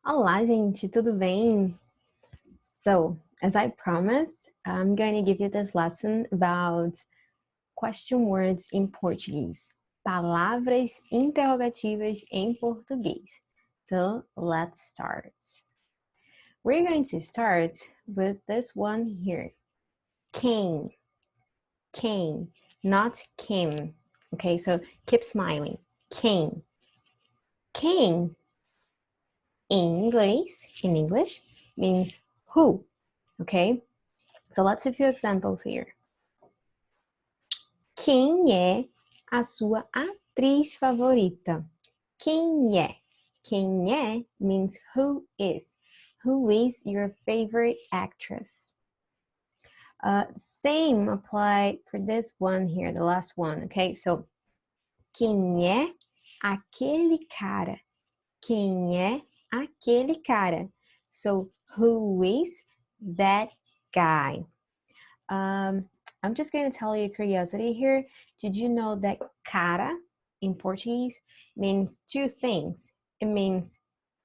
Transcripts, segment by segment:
Olá, gente, tudo bem? So, as I promised, I'm going to give you this lesson about question words in Portuguese. Palavras interrogativas em português. So, let's start. We're going to start with this one here. Quem. Quem, not Kim. Okay, so keep smiling. Quem. Quem in English, means who. Okay, so let's see a few examples here. Quem é a sua atriz favorita? Quem é? Quem é means who is. Who is your favorite actress? Same apply for this one here, the last one, okay? So, quem é aquele cara? Quem é aquele cara? So, who is that guy? I'm just going to tell you a curiosity here. Did you know that cara in Portuguese means two things? It means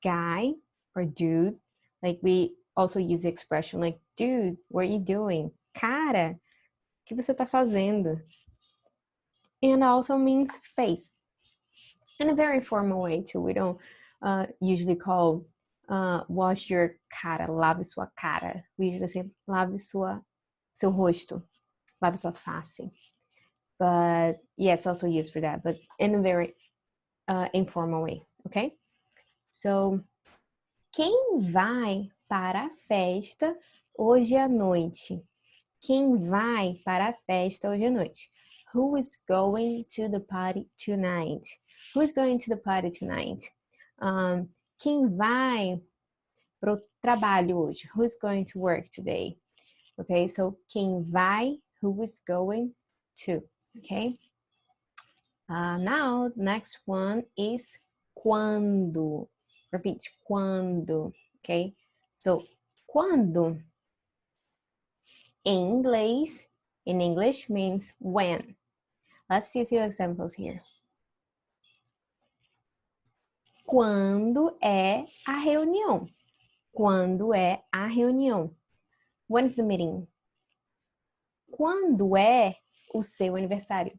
guy or dude. Like we also use the expression like, dude, what are you doing? Cara, o que você tá fazendo? And also means face. In a very formal way too. We don't usually call wash your cara, lave sua cara. We usually say lave seu rosto. Lave sua face. But yeah, it's also used for that, but in a very informal way, okay? So, quem vai para a festa hoje à noite? Quem vai para a festa hoje à noite? Who is going to the party tonight? Who is going to the party tonight? Quem vai pro trabalho hoje? Who is going to work today? Okay, so quem vai, who is going to, okay? Now, next one is quando. Repeat, quando, okay? So, quando in English means when. Let's see a few examples here. Quando é a reunião? Quando é a reunião? When's the meeting? Quando é o seu aniversário?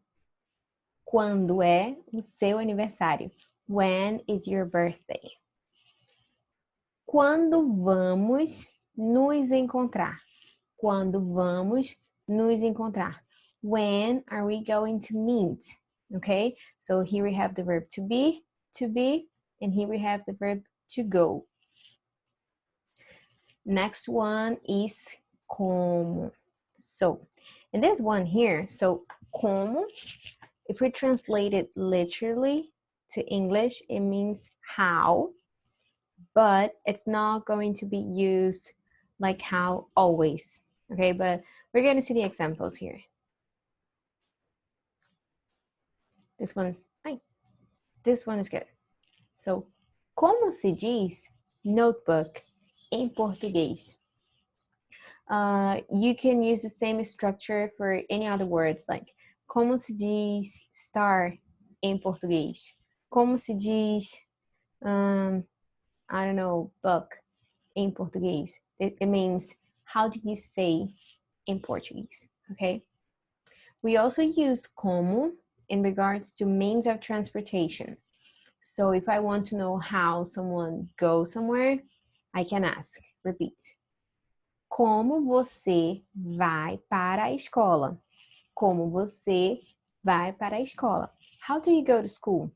Quando é o seu aniversário? When is your birthday? Quando vamos nos encontrar? Quando vamos nos encontrar? When are we going to meet? Okay, so here we have the verb to be, and here we have the verb to go. Next one is como. So, in this one here, so como, if we translate it literally to English, it means how, but it's not going to be used like how always, okay? But we're going to see the examples here. This one is good. So, como se diz notebook em português? You can use the same structure for any other words, like como se diz star em português? Como se diz, I don't know, book em português? It means, how do you say in Portuguese, okay? We also use como in regards to means of transportation. So if I want to know how someone goes somewhere, I can ask, repeat. Como você vai para a escola? Como você vai para a escola? How do you go to school?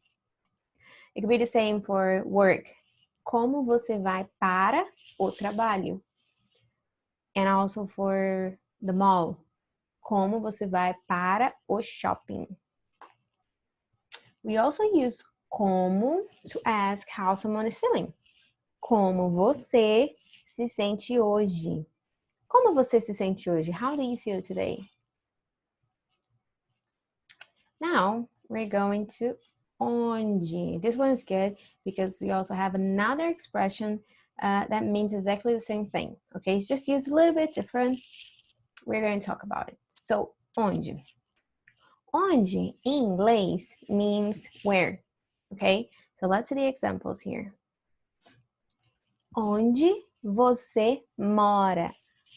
It could be the same for work. Como você vai para o trabalho? And also for the mall. Como você vai para o shopping? We also use como to ask how someone is feeling. Como você se sente hoje? Como você se sente hoje? How do you feel today? Now, we're going to onde. This one is good because we also have another expression that means exactly the same thing. Okay, it's just used a little bit different. We're going to talk about it. So, onde. Onde in inglês means where. Okay, so let's see the examples here. Onde você mora?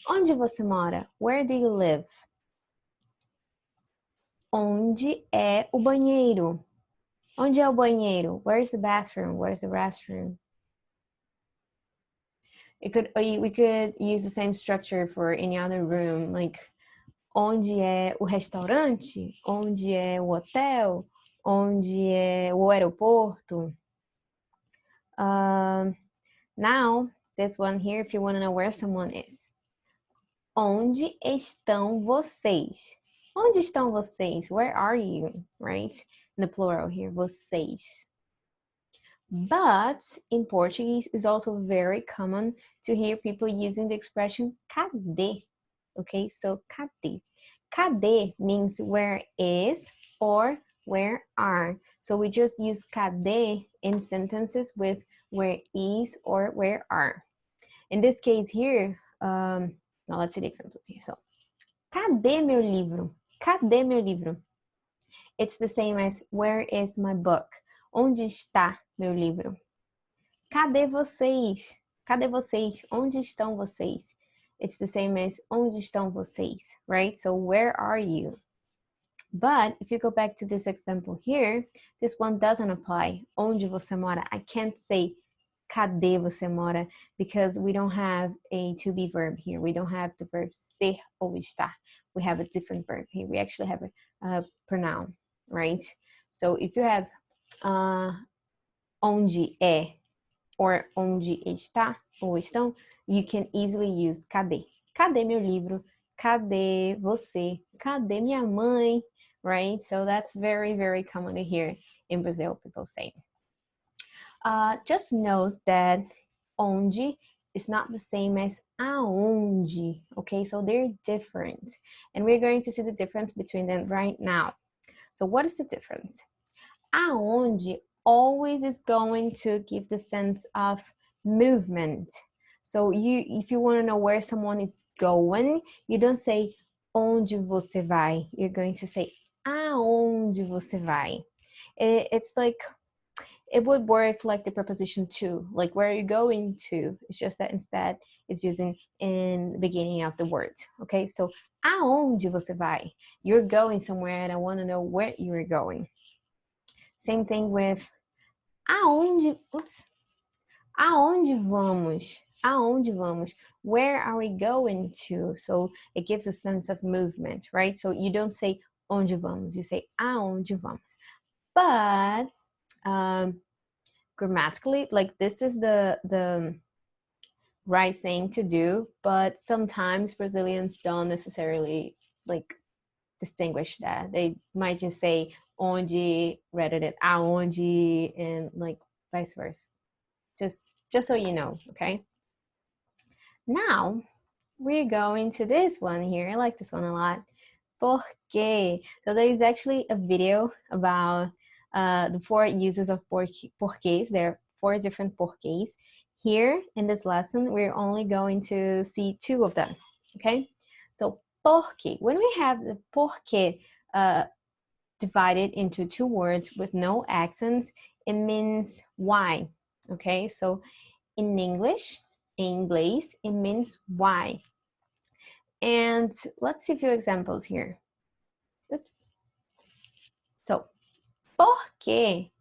Onde você mora? Where do you live? Onde é o banheiro? Onde é o banheiro? Where's the bathroom? Where's the restroom? We could use the same structure for any other room, like onde é o restaurante? Onde é o hotel? Onde é o aeroporto? Now, this one here, if you want to know where someone is. Onde estão vocês? Onde estão vocês? Where are you? Right? In the plural here, vocês. But in Portuguese, it's also very common to hear people using the expression cadê? Okay, so cadê? Cadê means where is or where are. So we just use cadê in sentences with where is or where are. In this case here, now let's see the examples here. So, cadê meu livro? Cadê meu livro? It's the same as where is my book? Onde está meu livro? Cadê vocês? Cadê vocês? Onde estão vocês? It's the same as onde estão vocês, right? So where are you? But if you go back to this example here, this one doesn't apply. Onde você mora? I can't say cadê você mora because we don't have a to be verb here. We don't have the verb ser ou estar. We have a different verb here. We actually have a pronoun, right? So if you have onde é or onde está ou estão, you can easily use cadê. Cadê meu livro? Cadê você? Cadê minha mãe? Right? So that's very, very common to hear in Brazil, people say. Just note that onde is not the same as aonde, okay? So they're different. And we're going to see the difference between them right now. So what is the difference? Aonde always is going to give the sense of movement. So if you want to know where someone is going, you don't say onde você vai. You're going to say aonde você vai. It's like, it would work like the preposition to, like where are you going to? It's just that instead it's using in the beginning of the word. Okay, so aonde você vai? You're going somewhere and I want to know where you're going. Same thing with aonde vamos? Aonde vamos? Where are we going to? So it gives a sense of movement, right? So you don't say onde vamos, you say aonde vamos. But grammatically, like this is the right thing to do, but sometimes Brazilians don't necessarily like distinguish that. They might just say onde rather than aonde and like vice versa. Just so you know, okay? Now we're going to this one here. I like this one a lot. Por quê? So there is actually a video about the 4 uses of porquês. There are 4 different porquês. Here in this lesson, we're only going to see 2 of them, okay? So porque, when we have the porque divided into 2 words with no accents, it means why, okay? So in English, in inglês, it means why. And let's see a few examples here. Oops. So, por que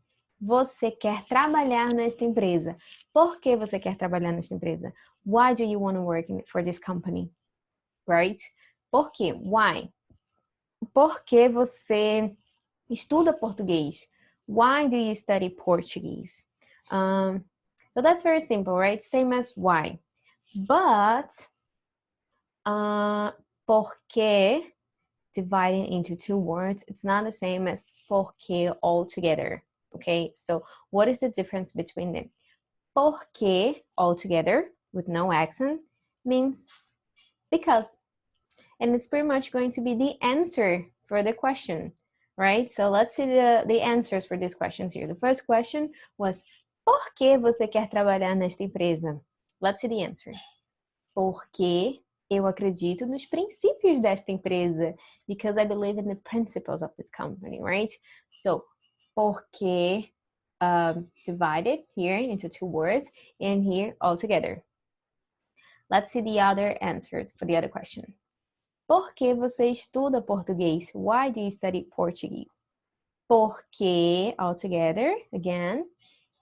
você quer trabalhar nesta empresa? Por que você quer trabalhar nesta empresa? Why do you want to work for this company? Right? Por quê? Why? Por que você estuda português? Why do you study Portuguese? So that's very simple, right? Same as why. But porque divided into 2 words, it's not the same as porque altogether. Okay, so what is the difference between them? Porque altogether with no accent means because, and it's pretty much going to be the answer for the question, right? So let's see the answers for these questions here. The first question was, por que você quer trabalhar nesta empresa? Let's see the answer. Porque eu acredito nos princípios desta empresa, because I believe in the principles of this company, right? So, porque divided here into two words and here all together. Let's see the other answer for the other question. Por que você estuda português? Why do you study Portuguese? Porque, all together, again,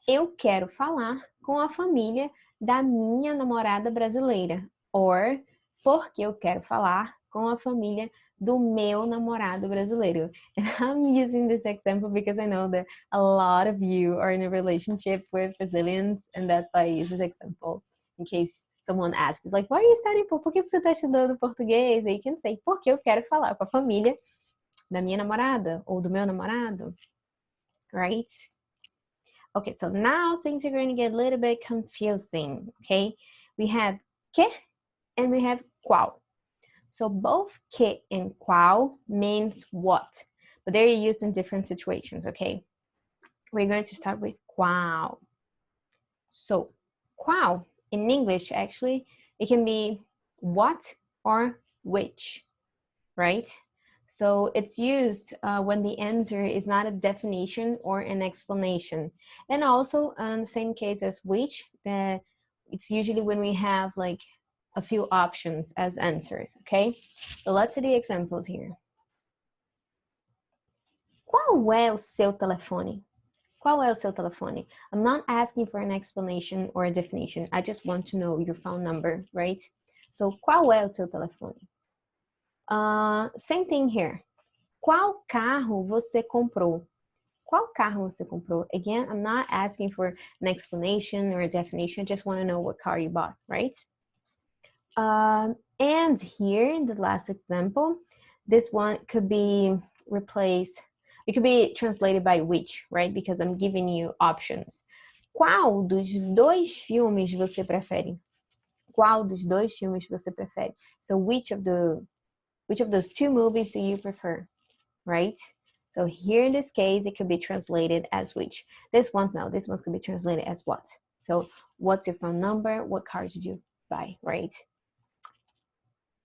eu quero falar com a família da minha namorada brasileira. Or, porque eu quero falar com a família do meu namorado brasileiro. And I'm using this example because I know that a lot of you are in a relationship with Brazilians, and that's why I use this example. In case someone asks, like, why are you studying? Por que você está estudando português? And you can say, porque eu quero falar com a família da minha namorada ou do meu namorado, right? Okay, so now things are going to get a little bit confusing, okay? We have que and we have qual. So both que and qual means what, but they're used in different situations, okay? We're going to start with qual. So qual in English, actually, it can be what or which, right? So it's used when the answer is not a definition or an explanation. And also, the same case as which, that it's usually when we have like a few options as answers, okay? So let's see the examples here. Qual é o seu telefone? Qual é o seu telefone? I'm not asking for an explanation or a definition. I just want to know your phone number, right? So, qual é o seu telefone? Same thing here. Qual carro você comprou? Qual carro você comprou? Again, I'm not asking for an explanation or a definition. I just want to know what car you bought, right? And here in the last example, this one could be replaced. It could be translated by which, right? Because I'm giving you options. Qual dos dois filmes você prefere? Qual dos dois filmes você prefere? So which of those two movies do you prefer, right? So here in this case, it could be translated as which. This one's could be translated as what. So what's your phone number? What car did you buy, right?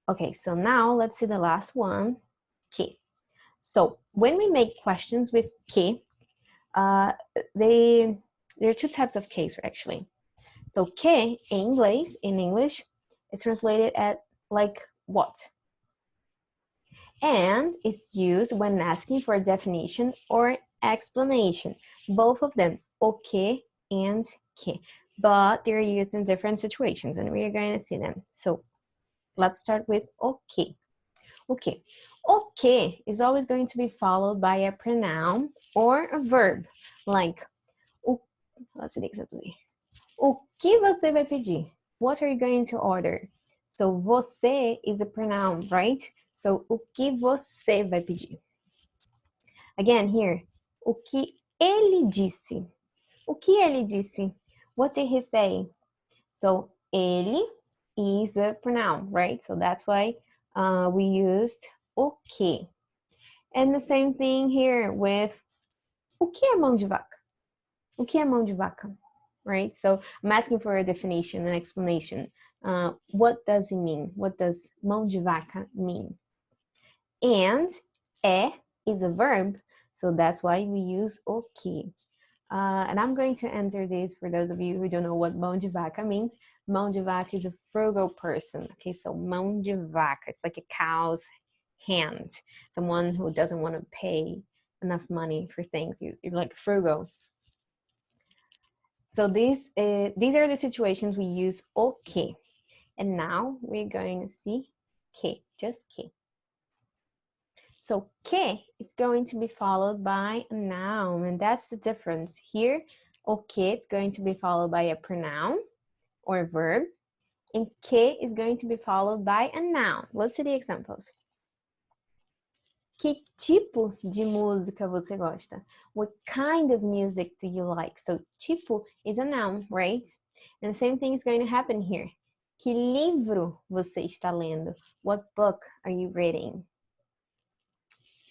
Okay, so now let's see the last one, que. So when we make questions with que, there are two types of case actually. So que in English is translated as like what, and it's used when asking for a definition or explanation. Both of them, o que and que, but they're used in different situations, and we are going to see them. So let's start with o que. Okay, o que is always going to be followed by a pronoun or a verb, like, let's see the example. O que você vai pedir? What are you going to order? So, você is a pronoun, right? So, o que você vai pedir? Again, here, o que ele disse? O que ele disse? What did he say? So, ele is a pronoun, right? So, that's why we used o que. And the same thing here with o que é mão de vaca? O que é mão de vaca? Right? So I'm asking for a definition, an explanation. What does it mean? What does mão de vaca mean? And é is a verb, so that's why we use o que. And I'm going to answer this for those of you who don't know what mão de vaca means. Mão de vaca is a frugal person. Okay, so mão de vaca, it's like a cow's hand. Someone who doesn't want to pay enough money for things. You're like frugal. So these are the situations we use o que. And now we're going to see que, just que. So que, it's going to be followed by a noun, and that's the difference. Here, o que, it's going to be followed by a pronoun or a verb, and que is going to be followed by a noun. Let's see the examples. Que tipo de música você gosta? What kind of music do you like? So, tipo is a noun, right? And the same thing is going to happen here. Que livro você está lendo? What book are you reading?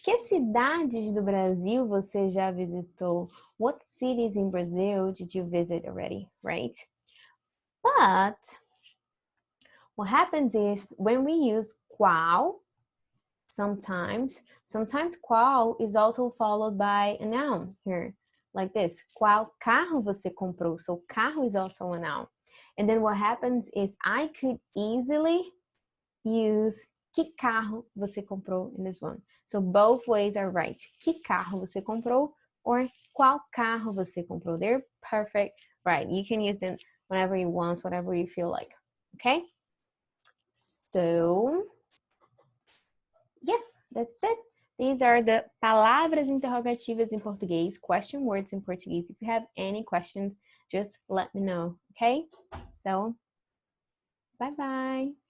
Que cidades do Brasil você já visitou? What cities in Brazil did you visit already, right? But what happens is when we use qual, sometimes qual is also followed by a noun here. like this. Qual carro você comprou? So carro is also a noun. And then what happens is I could easily use que carro você comprou in this one. So both ways are right. Que carro você comprou or qual carro você comprou? They're perfect, right? You can use them whenever you want, whatever you feel like. Okay? So, yes, that's it. These are the palavras interrogativas in Portuguese, question words in Portuguese. If you have any questions, just let me know, okay? So, bye-bye.